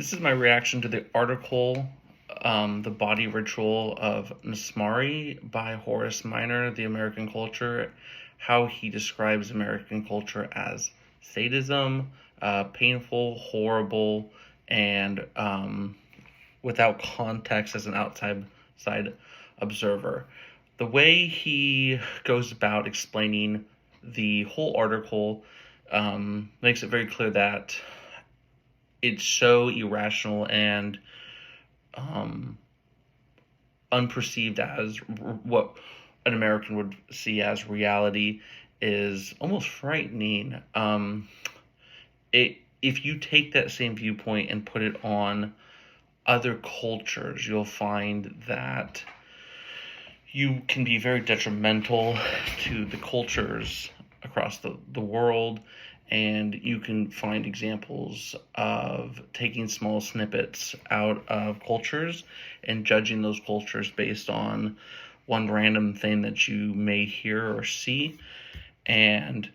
This is my reaction to the article, The Body Ritual of Nasmari by Horace Minor, The American Culture, how he describes American culture as sadism, painful, horrible, and without context as an outside side observer. The way he goes about explaining the whole article makes it very clear that it's so irrational and um, unperceived as what an American would see as reality is almost frightening. If you take that same viewpoint and put it on other cultures, you'll find that you can be very detrimental to the cultures across the world, and you can find examples of taking small snippets out of cultures and judging those cultures based on one random thing that you may hear or see. And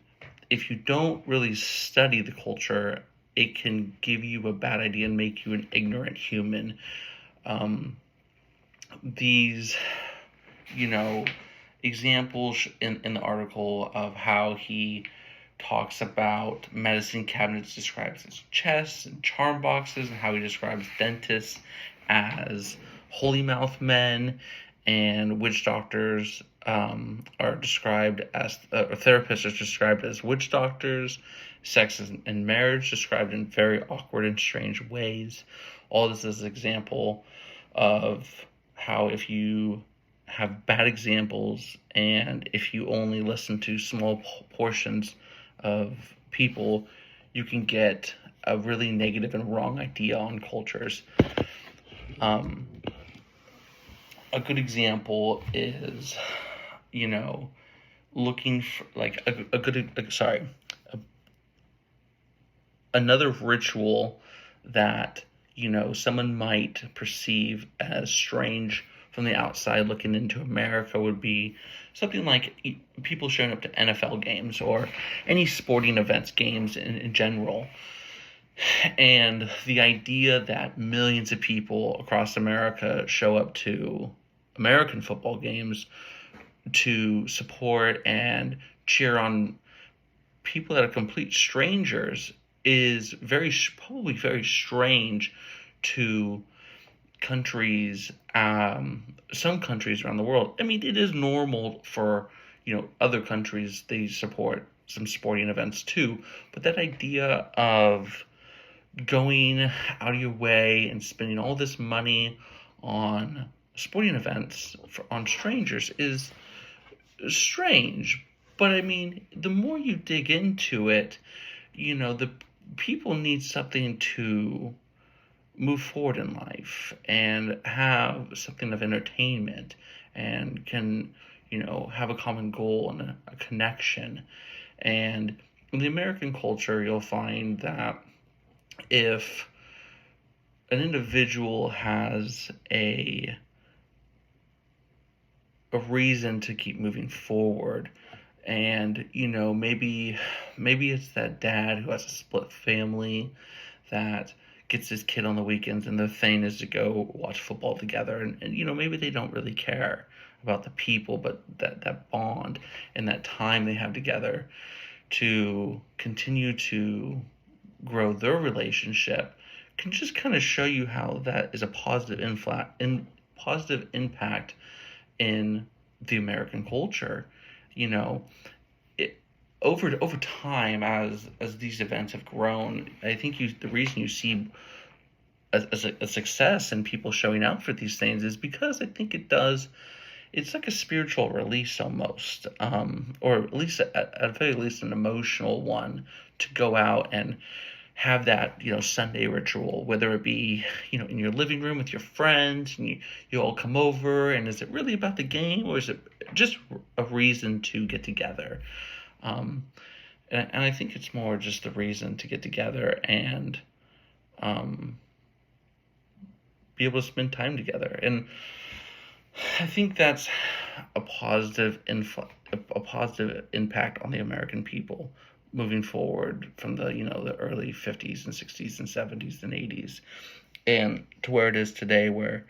if you don't really study the culture, it can give you a bad idea and make you an ignorant human. These examples in the article of how he talks about medicine cabinets describes as chests and charm boxes, and how he describes dentists as holy mouth men, and witch doctors are described as therapists are described as witch doctors, sex and marriage described in very awkward and strange ways. All this is an example of how if you have bad examples and if you only listen to small portions of people, you can get a really negative and wrong idea on cultures. A good example is, looking for like a good, another ritual that, someone might perceive as strange from the outside looking into America would be something like people showing up to NFL games or any sporting events, games in general. And the idea that millions of people across America show up to American football games to support and cheer on people that are complete strangers is probably very strange to countries, some countries around the world. I mean, it is normal for, other countries, they support some sporting events too, but that idea of going out of your way and spending all this money on sporting events on strangers is strange. But I mean, the more you dig into it, the people need something to move forward in life and have something of entertainment, and can, have a common goal and a connection. And in the American culture, you'll find that if an individual has a reason to keep moving forward, and maybe it's that dad who has a split family that gets his kid on the weekends and their thing is to go watch football together, and maybe they don't really care about the people, but that bond and that time they have together to continue to grow their relationship can just kind of show you how that is a positive impact in the American culture. Over time, as these events have grown, I think the reason you see a success in people showing out for these things is because I think it's like a spiritual release almost, or at least at very least an emotional one, to go out and have that Sunday ritual, whether it be in your living room with your friends, and you all come over, and is it really about the game, or is it just a reason to get together? And I think it's more just the reason to get together and be able to spend time together. And I think that's a positive impact on the American people. moving forward from the the early 50s and 60s and 70s and 80s, and to where it is today, where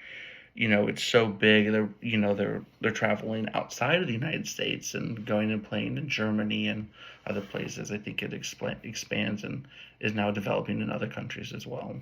it's so big. They're traveling outside of the United States and going and playing in Germany and other places. I think it expands and is now developing in other countries as well.